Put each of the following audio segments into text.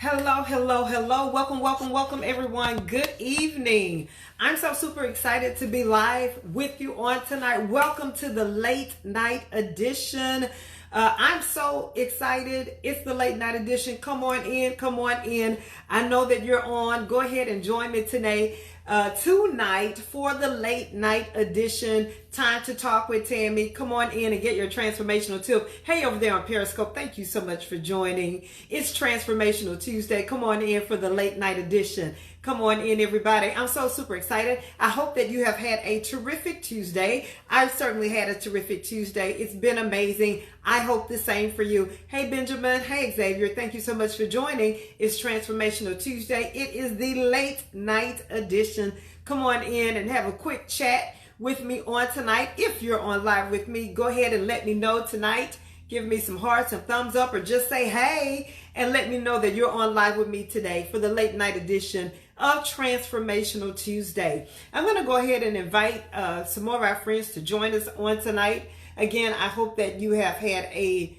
Hello, hello, hello. Welcome, welcome, welcome, everyone. Good evening. I'm so super excited to be live with you on tonight. Welcome to the late night edition. I'm so excited. It's the late night edition. Come on in, come on in. I know that you're on. Go ahead and join me tonight for the late night edition. Time to talk with Tammy. Come on in and get your transformational tip. Hey, over there on Periscope, thank you so much for joining. It's Transformational Tuesday. Come on in for the late night edition. Come on in, everybody. I'm so super excited. I hope that you have had a terrific Tuesday. I've certainly had a terrific Tuesday. It's been amazing. I hope the same for you. Hey, Benjamin. Hey, Xavier. Thank you so much for joining. It's Transformational Tuesday. It is the late night edition. Come on in and have a quick chat with me on tonight. If you're on live with me, go ahead and let me know tonight. Give me some hearts, some thumbs up, or just say hey and let me know that you're on live with me today for the late night edition of Transformational Tuesday. I'm going to go ahead and invite some more of our friends to join us on tonight. Again, I hope that you have had a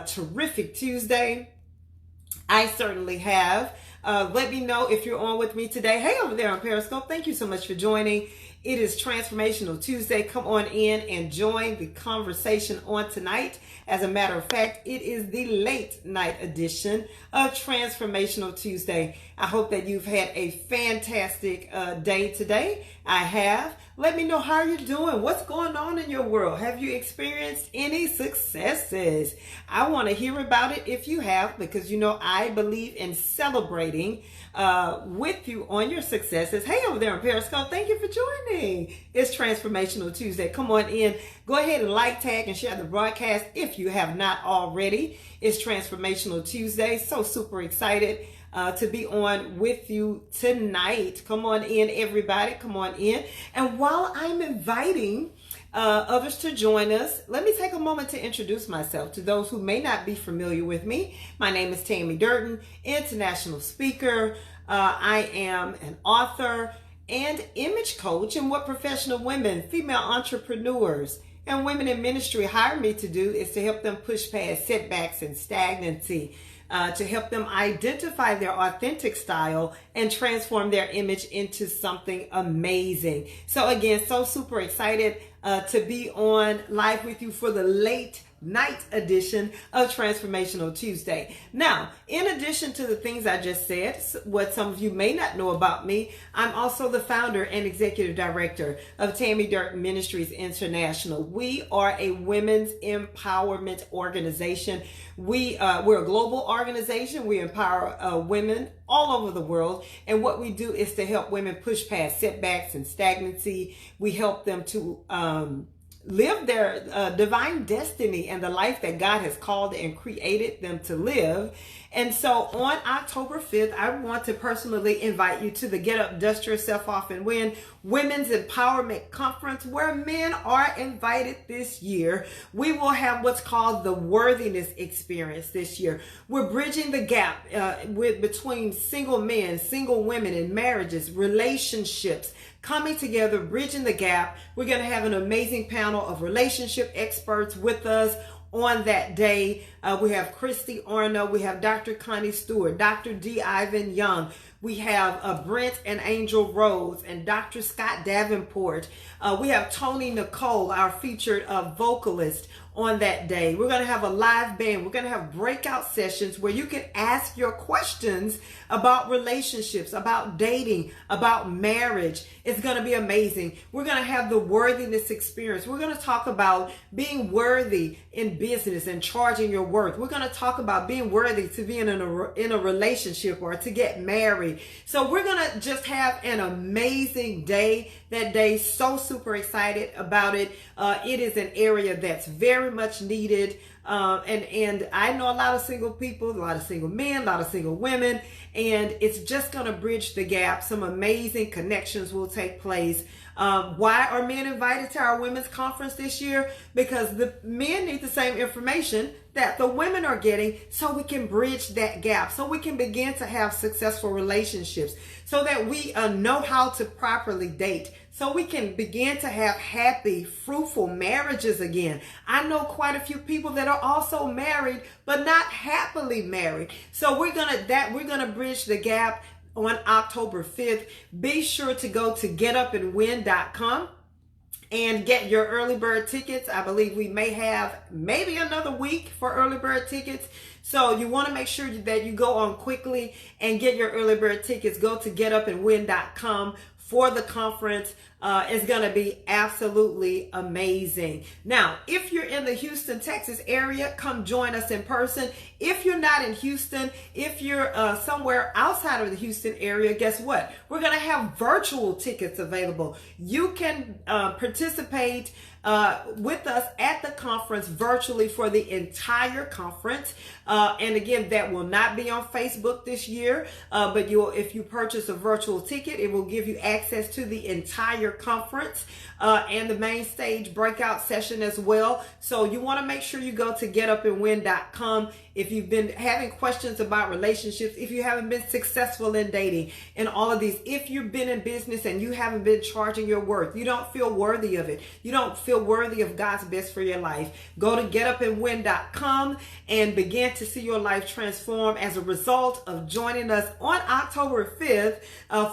terrific Tuesday. I certainly have. Let me know if you're on with me today. Hey, over there on Periscope, thank you so much for joining. It is Transformational Tuesday. Come on in and join the conversation on tonight. As a matter of fact, it is the late night edition of Transformational Tuesday. I hope that you've had a fantastic day today. I have. Let me know how you're doing. What's going on in your world? Have you experienced any successes? I want to hear about it if you have, because you know I believe in celebrating with you on your successes. Hey, over there on Periscope, thank you for joining. It's Transformational Tuesday. Come on in. Go ahead and like, tag, and share the broadcast if you have not already. It's Transformational Tuesday. So super excited to be on with you tonight. Come on in, everybody. Come on in. And while I'm inviting others to join us, let me take a moment to introduce myself to those who may not be familiar with me. My name is Tammy Durden, international speaker. I am an author and image coach. And what professional women, female entrepreneurs, and women in ministry hire me to do is to help them push past setbacks and stagnancy, to help them identify their authentic style and transform their image into something amazing. So again, so super excited to be on live with you for the late night edition of Transformational Tuesday. Now, in addition to the things I just said, what some of you may not know about me, I'm also the founder and executive director of Tammy Durden Ministries International. We are a women's empowerment organization. We're a global organization. We empower women all over the world. And what we do is to help women push past setbacks and stagnancy. We help them to live their divine destiny and the life that God has called and created them to live. And so on October 5th, I want to personally invite you to the Get Up, Dust Yourself Off and Win Women's Empowerment Conference, where men are invited this year. We will have what's called the Worthiness Experience this year. We're bridging the gap between single men, single women in marriages, relationships, coming together, bridging the gap. We're going to have an amazing panel of relationship experts with us on that day. We have Christy Arno, we have Dr. Connie Stewart, Dr. D. Ivan Young, we have Brent and Angel Rose, and Dr. Scott Davenport. We have Tony Nicole, our featured vocalist, on that day. We're going to have a live band. We're going to have breakout sessions where you can ask your questions about relationships, about dating, about marriage. It's going to be amazing. We're going to have the worthiness experience. We're going to talk about being worthy in business and charging your worth. We're going to talk about being worthy to be in a relationship or to get married. So we're going to just have an amazing day that day. So super excited about it. It is an area that's very much needed. And I know a lot of single people, a lot of single men, a lot of single women, and it's just going to bridge the gap. Some amazing connections will take place. Why are men invited to our women's conference this year? Because the men need the same information that the women are getting, so we can bridge that gap, so we can begin to have successful relationships, so that we know how to properly date, so we can begin to have happy, fruitful marriages again. I know quite a few people that are also married, but not happily married. So we're gonna bridge the gap on October 5th. Be sure to go to getupandwin.com and get your early bird tickets. I believe we may have maybe another week for early bird tickets. So you want to make sure that you go on quickly and get your early bird tickets. Go to getupandwin.com for the conference. It's going to be absolutely amazing. Now, if you're in the Houston, Texas area, come join us in person. If you're not in Houston, if you're somewhere outside of the Houston area, guess what? We're going to have virtual tickets available. You can participate with us at the conference virtually for the entire conference. And again, that will not be on Facebook this year, but if you purchase a virtual ticket, it will give you access to the entire conference and the main stage breakout session as well. So you want to make sure you go to getupandwin.com. If you've been having questions about relationships, if you haven't been successful in dating and all of these, if you've been in business and you haven't been charging your worth, you don't feel worthy of it, you don't feel worthy of God's best for your life, go to getupandwin.com and begin to see your life transform as a result of joining us on October 5th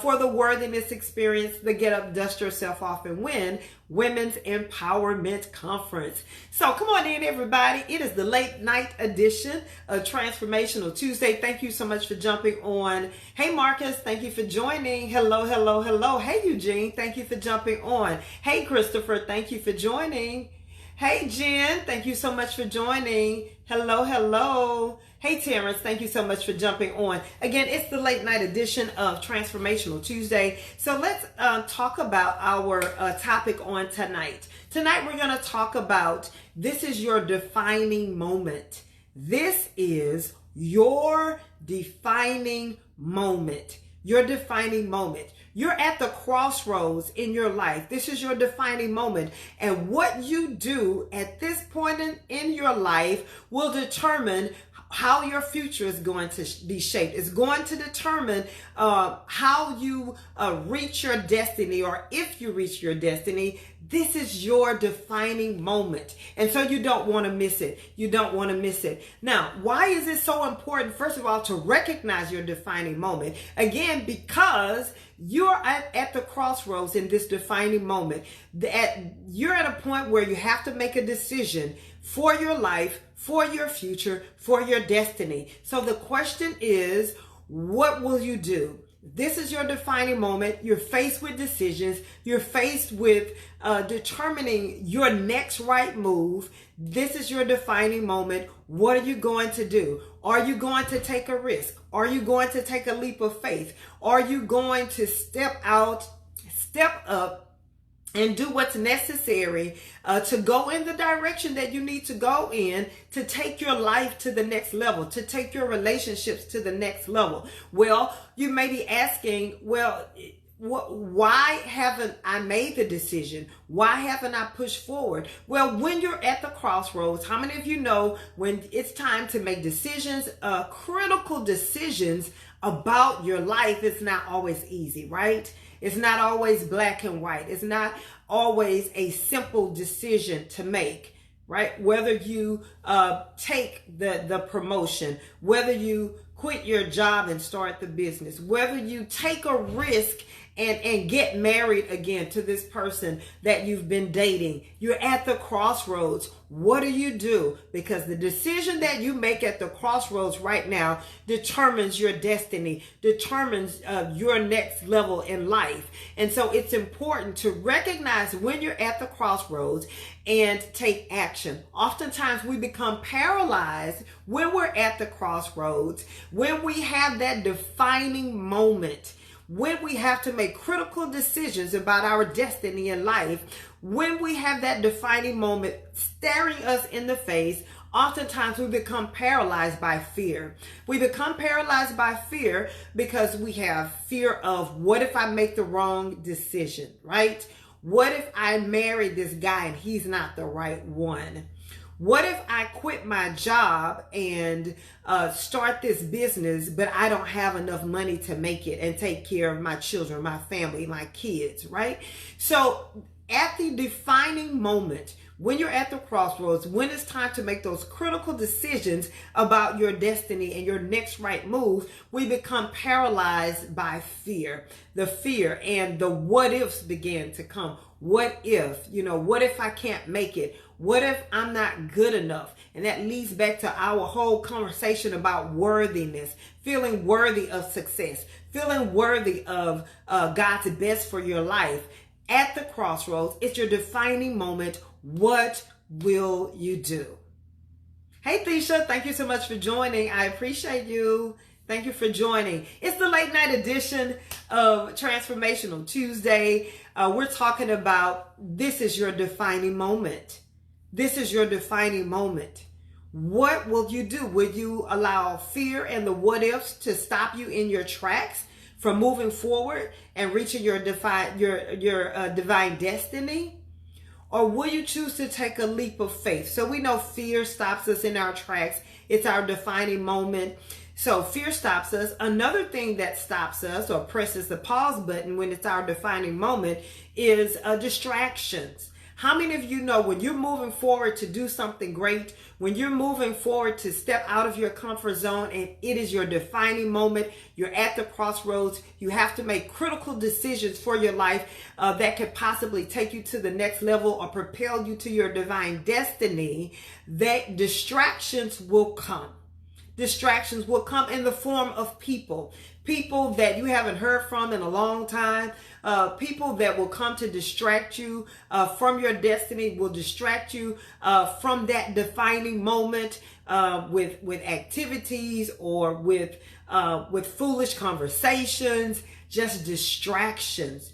for the Worthiness Experience, the Get Up, Dust Yourself Off and Win Women's Empowerment Conference. So come on in, everybody. It is the late night edition of Transformational Tuesday. Thank you so much for jumping on. Hey, Marcus, thank you for joining. Hello, hello, hello. Hey, Eugene, thank you for jumping on. Hey, Christopher, thank you for joining. Hey, Jen, thank you so much for joining. Hello, hello. Hey, Terrence, thank you so much for jumping on. Again, it's the late night edition of Transformational Tuesday. So let's talk about our topic on tonight. Tonight, we're going to talk about this is your defining moment. This is your defining moment. Your defining moment. You're at the crossroads in your life. This is your defining moment. And what you do at this point in your life will determine how your future is going to be shaped. It's going to determine how you reach your destiny, or if you reach your destiny. This is your defining moment. And so you don't want to miss it. You don't want to miss it. Now, why is it so important, first of all, to recognize your defining moment? Again, because you're at the crossroads in this defining moment. You're at a point where you have to make a decision for your life, for your future, for your destiny. So the question is, what will you do? This is your defining moment. You're faced with decisions. You're faced with determining your next right move. This is your defining moment. What are you going to do? Are you going to take a risk? Are you going to take a leap of faith? Are you going to step out, step up, and do what's necessary to go in the direction that you need to go in to take your life to the next level, to take your relationships to the next level? Well, you may be asking, well, why haven't I made the decision? Why haven't I pushed forward? Well, when you're at the crossroads, how many of you know when it's time to make decisions, critical decisions about your life, it's not always easy, right? It's not always black and white. It's not always a simple decision to make, right? Whether you take the promotion, whether you quit your job and start the business, whether you take a risk and get married again to this person that you've been dating. You're at the crossroads. What do you do? Because the decision that you make at the crossroads right now determines your destiny, determines your next level in life. And so it's important to recognize when you're at the crossroads and take action. Oftentimes we become paralyzed when we're at the crossroads, when we have that defining moment, when we have to make critical decisions about our destiny in life, when we have that defining moment staring us in the face. Oftentimes we become paralyzed by fear. We become paralyzed by fear because we have fear of, what if I make the wrong decision, right? What if I marry this guy and he's not the right one? What if I quit my job and start this business, but I don't have enough money to make it and take care of my children, my family, my kids, right? So at the defining moment, when you're at the crossroads, when it's time to make those critical decisions about your destiny and your next right move, we become paralyzed by fear. The fear and the what ifs begin to come. What if, what if I can't make it? What if I'm not good enough? And that leads back to our whole conversation about worthiness, feeling worthy of success, feeling worthy of God's best for your life. At the crossroads, it's your defining moment. What will you do? Hey, Thisha, thank you so much for joining. I appreciate you. Thank you for joining. It's the late night edition of Transformational Tuesday. We're talking about this is your defining moment. This is your defining moment. What will you do? Will you allow fear and the what ifs to stop you in your tracks from moving forward and reaching your divine destiny? Or will you choose to take a leap of faith? So we know fear stops us in our tracks. It's our defining moment. So fear stops us. Another thing that stops us or presses the pause button when it's our defining moment is distractions. How many of you know when you're moving forward to do something great, when you're moving forward to step out of your comfort zone and it is your defining moment, you're at the crossroads, you have to make critical decisions for your life that could possibly take you to the next level or propel you to your divine destiny, that distractions will come. Distractions will come in the form of people that you haven't heard from in a long time, people that will come to distract you from your destiny, will distract you from that defining moment with activities or with foolish conversations, just distractions.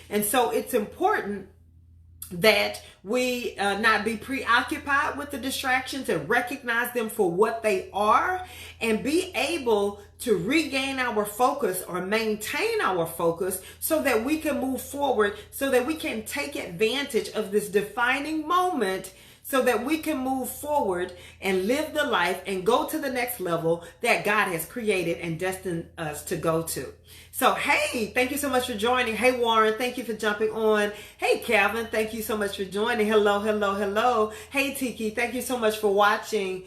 And so it's important that we not be preoccupied with the distractions and recognize them for what they are and be able to regain our focus or maintain our focus so that we can move forward, so that we can take advantage of this defining moment, so that we can move forward and live the life and go to the next level that God has created and destined us to go to. So, hey, thank you so much for joining. Hey, Warren, thank you for jumping on. Hey, Calvin, thank you so much for joining. Hello. Hey, Tiki, thank you so much for watching.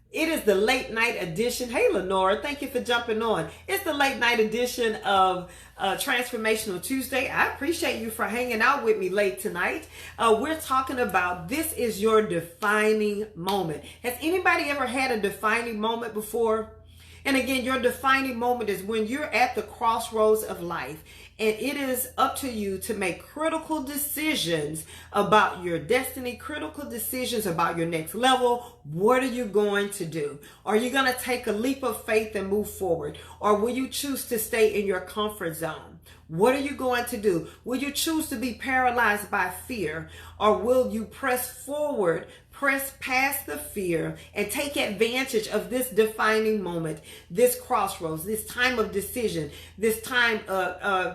It is the late night edition. Hey, Lenora, thank you for jumping on. It's the late night edition of Transformational Tuesday. I appreciate you for hanging out with me late tonight. We're talking about this is your defining moment. Has anybody ever had a defining moment before? And again, your defining moment is when you're at the crossroads of life and it is up to you to make critical decisions about your destiny, critical decisions about your next level. What are you going to do? Are you going to take a leap of faith and move forward? Or will you choose to stay in your comfort zone? What are you going to do? Will you choose to be paralyzed by fear? Or will you press forward, press past the fear and take advantage of this defining moment, this crossroads, this time of decision, this time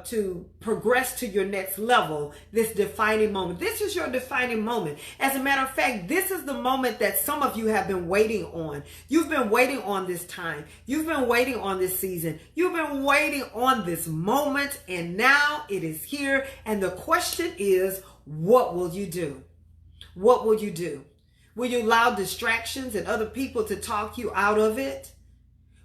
to progress to your next level, this defining moment? This is your defining moment. As a matter of fact, this is the moment that some of you have been waiting on. You've been waiting on this time. You've been waiting on this season. You've been waiting on this moment, and now it is here. And the question is, what will you do? What will you do? Will you allow distractions and other people to talk you out of it?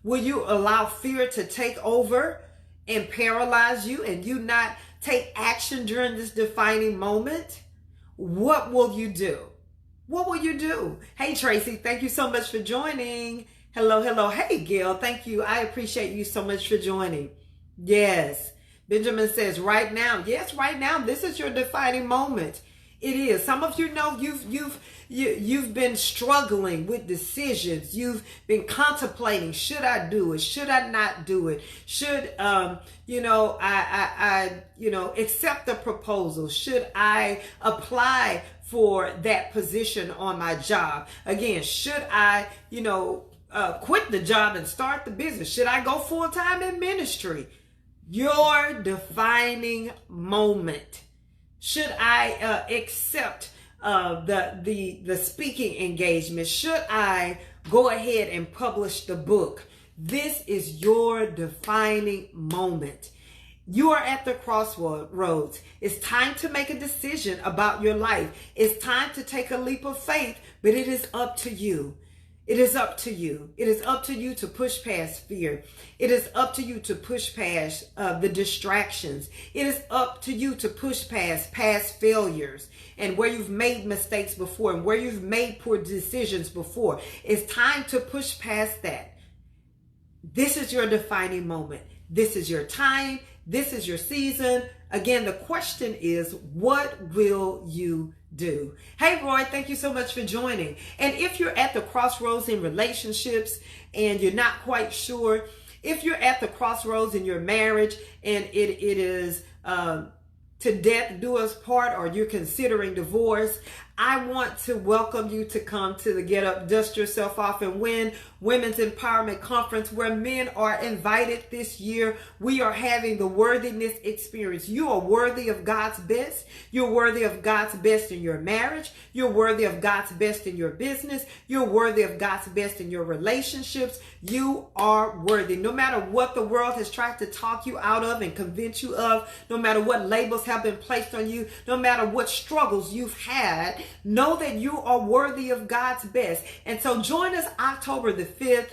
Will you allow fear to take over and paralyze you and you not take action during this defining moment? What will you do? What will you do? Hey, Tracy, thank you so much for joining. Hello. Hey, Gail, thank you. I appreciate you so much for joining. Yes. Benjamin says right now. Yes, right now. This is your defining moment. It is. Some of you know you've been struggling with decisions. You've been contemplating, should I do it? Should I not do it? Should I accept the proposal? Should I apply for that position on my job? Again, should I, quit the job and start the business? Should I go full-time in ministry? Your defining moment. Should I accept the speaking engagement? Should I go ahead and publish the book? This is your defining moment. You are at the crossroads. It's time to make a decision about your life. It's time to take a leap of faith, but it is up to you. It is up to you. It is up to you to push past fear. It is up to you to push past the distractions. It is up to you to push past failures and where you've made mistakes before and where you've made poor decisions before. It's time to push past that. This is your defining moment. This is your time. This is your season. Again, the question is, what will you do? Hey, Roy, thank you so much for joining. And if you're at the crossroads in relationships and you're not quite sure, if you're at the crossroads in your marriage and it is to death do us part, or you're considering divorce, I want to welcome you to come to the Get Up, Dust Yourself Off and Win Women's Empowerment Conference, where men are invited this year. We are having the worthiness experience. You are worthy of God's best. You're worthy of God's best in your marriage. You're worthy of God's best in your business. You're worthy of God's best in your relationships. You are worthy. No matter what the world has tried to talk you out of and convince you of, no matter what labels have been placed on you, no matter what struggles you've had, know that you are worthy of God's best. And so join us October the 5th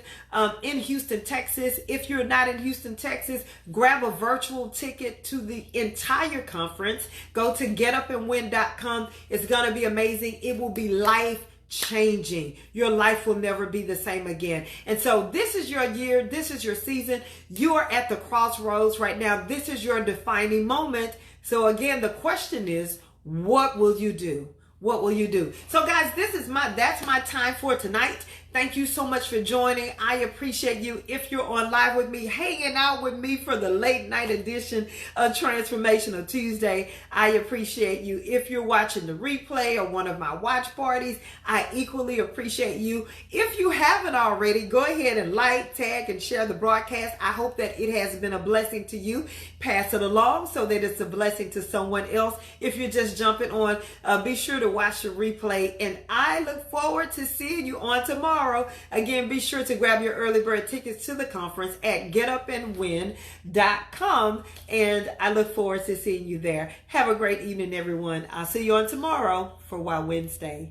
in Houston, Texas. If you're not in Houston, Texas, grab a virtual ticket to the entire conference. Go to getupandwin.com. It's going to be amazing. It will be life changing. Your life will never be the same again. And so this is your year. This is your season. You are at the crossroads right now. This is your defining moment. So again, the question is, what will you do? What will you do? So guys, that's my time for tonight. Thank you so much for joining. I appreciate you. If you're on live with me, hanging out with me for the late night edition of Transformational Tuesday, I appreciate you. If you're watching the replay or one of my watch parties, I equally appreciate you. If you haven't already, go ahead and like, tag, and share the broadcast. I hope that it has been a blessing to you. Pass it along so that it's a blessing to someone else. If you're just jumping on, be sure to watch the replay, and I look forward to seeing you on tomorrow. Again, be sure to grab your early bird tickets to the conference at getupandwin.com, and I look forward to seeing you there. Have a great evening, everyone. I'll see you on tomorrow for Why Wednesday.